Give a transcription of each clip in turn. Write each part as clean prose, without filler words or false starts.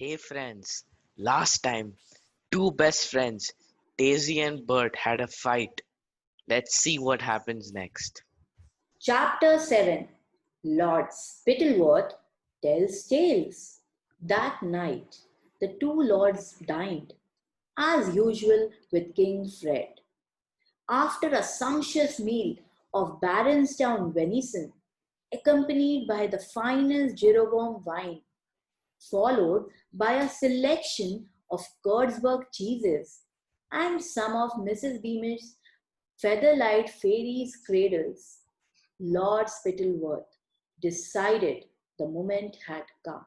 Hey friends, last time two best friends, Daisy and Bert, had a fight. Let's see what happens next. Chapter 7 Lord Spittleworth tells tales. That night, the two lords dined, as usual, with King Fred. After a sumptuous meal of Baronstown venison, accompanied by the finest Jeroboam wine, followed by a selection of Kurtzburg cheeses and some of Mrs. Beamish's featherlight fairies' cradles, Lord Spittleworth decided the moment had come.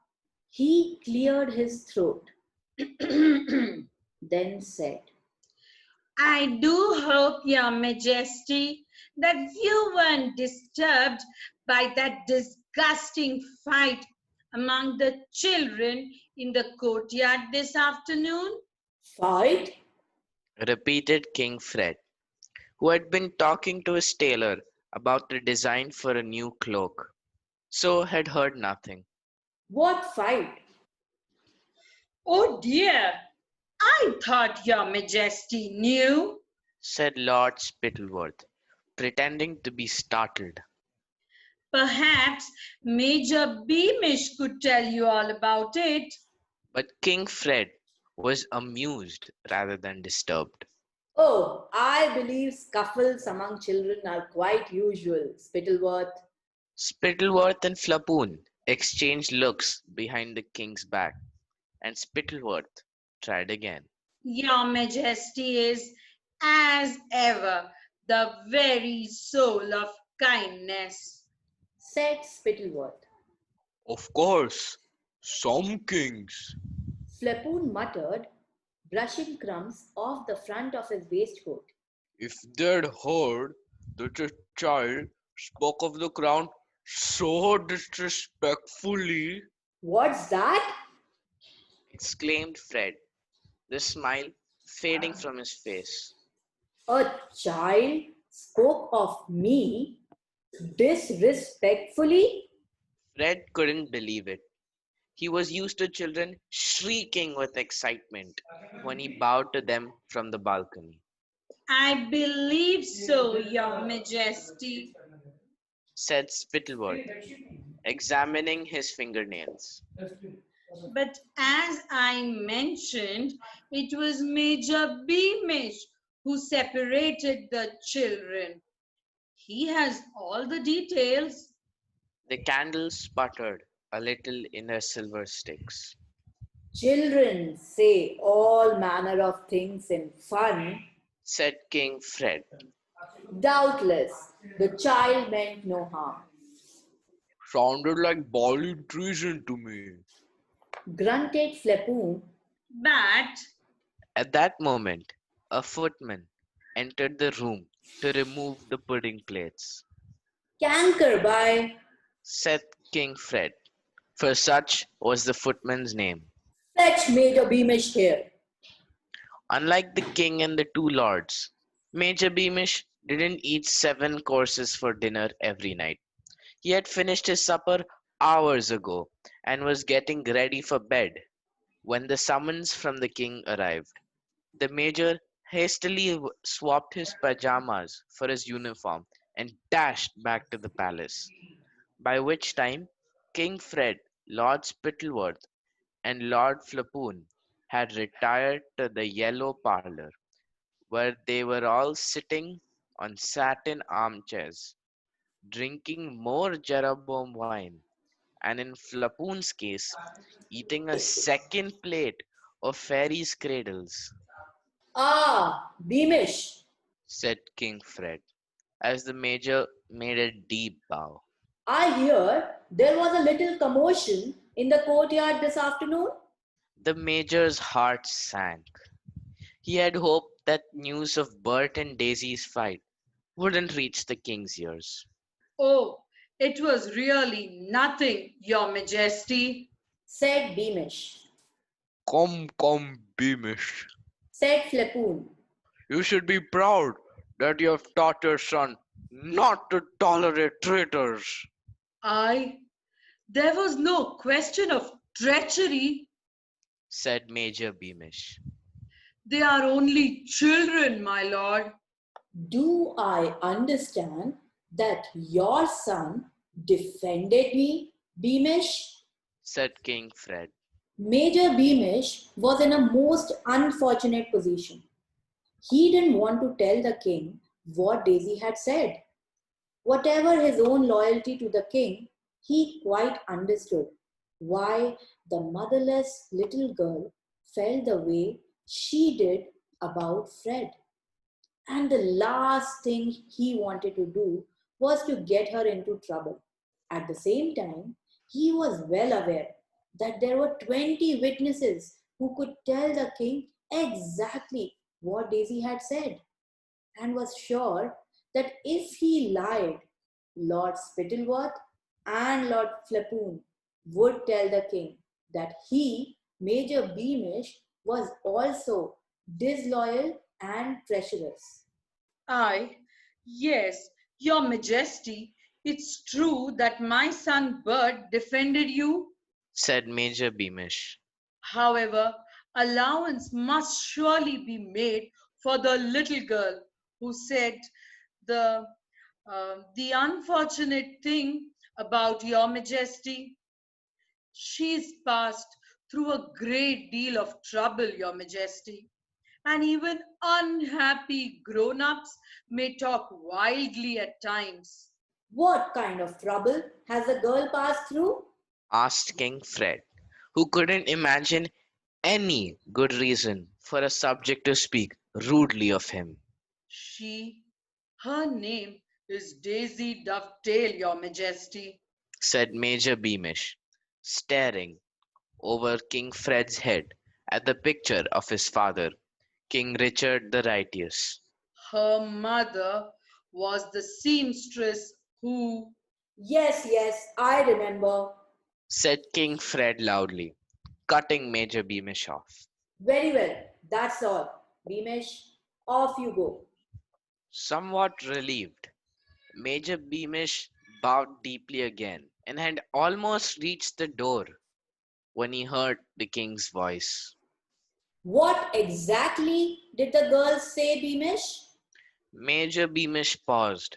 He cleared his throat, then said, I do hope, Your Majesty, that you weren't disturbed by that disgusting fight among the children in the courtyard this afternoon. Fight? Repeated King Fred, who had been talking to his tailor about the design for a new cloak, so had heard nothing. What fight? Oh dear, I thought Your Majesty knew. Said Lord Spittleworth, pretending to be startled. Perhaps Major Beamish could tell you all about it. But King Fred was amused rather than disturbed. Oh, I believe scuffles among children are quite usual, Spittleworth. Spittleworth and Flapoon exchanged looks behind the king's back, and Spittleworth tried again. Your Majesty is, as ever, the very soul of kindness. Said Spittleworth. Of course, some kings. Flapoon muttered, brushing crumbs off the front of his waistcoat. If they'd heard that a child spoke of the crown so disrespectfully, What's that? Exclaimed Fred, the smile fading from his face. A child spoke of me disrespectfully? Fred couldn't believe it. He was used to children shrieking with excitement when he bowed to them from the balcony. I believe so, Your Majesty. Said Spittleworth, examining his fingernails. But as I mentioned, it was Major Beamish who separated the children. He has all the details. The candle sputtered a little in her silver sticks. Children say all manner of things in fun. Said King Fred. Doubtless, the child meant no harm. sounded like bally treason to me. Grunted Flapoon. But At that moment, a footman entered the room to remove the pudding plates. Canker by. Said King Fred, for such was the footman's name. Fetch Major Beamish here. Unlike the king and the two lords, Major Beamish didn't eat 7 courses for dinner every night. He had finished his supper hours ago and was getting ready for bed when the summons from the king arrived. The major hastily swapped his pajamas for his uniform and dashed back to the palace, by which time King Fred, Lord Spittleworth, and Lord Flapoon had retired to the yellow parlour, where they were all sitting on satin armchairs, drinking more Jeroboam wine, and in Flapoon's case, eating a second plate of fairies' cradles, Ah, Beamish. said King Fred, as the major made a deep bow. I hear there was a little commotion in the courtyard this afternoon. The major's heart sank. He had hoped that news of Bert and Daisy's fight wouldn't reach the king's ears. oh, it was really nothing, Your Majesty. Said Beamish. Come, Beamish. Said Flapoon. You should be proud that you have taught your son not to tolerate traitors. There was no question of treachery. said Major Beamish. They are only children, my lord. Do I understand that your son defended me, Beamish? Said King Fred. Major Beamish was in a most unfortunate position. He didn't want to tell the king what Daisy had said. Whatever his own loyalty to the king, he quite understood why the motherless little girl felt the way she did about Fred. And the last thing he wanted to do was to get her into trouble. At the same time, he was well aware that there were 20 witnesses who could tell the king exactly what Daisy had said, and was sure that if he lied, Lord Spittleworth and Lord Flapoon would tell the king that he, Major Beamish, was also disloyal and treacherous. I, yes, your majesty, it's true that my son Bert defended you. Said Major Beamish. However, allowance must surely be made for the little girl who said the the unfortunate thing about your majesty. She's passed through a great deal of trouble, your majesty, and even unhappy grown-ups may talk wildly at times. What kind of trouble has the girl passed through? Asked King Fred, who couldn't imagine any good reason for a subject to speak rudely of him. She, her name is Daisy Dovetail, your majesty. Said Major Beamish, staring over King Fred's head at the picture of his father, King Richard the Righteous. Her mother was the seamstress who, Yes, yes, I remember. Said King Fred loudly, cutting Major Beamish off. Very well, that's all. Beamish, off you go. Somewhat relieved, Major Beamish bowed deeply again and had almost reached the door when he heard the king's voice. What exactly did the girl say, Beamish? Major Beamish paused,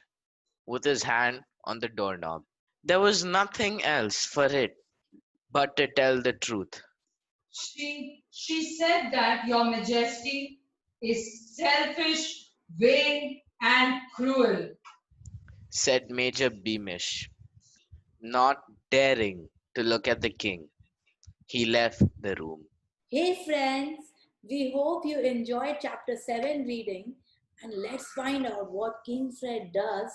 with his hand on the doorknob. There was nothing else for it but to tell the truth, she said that your majesty is selfish, vain, and cruel. said Major Beamish, not daring to look at the king. He left the room. Hey, friends, we hope you enjoyed chapter 7 reading, and let's find out what King Fred does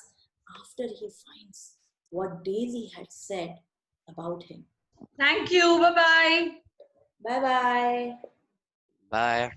after he finds what Daisy had said about him. Thank you. Bye bye. Bye bye. Bye.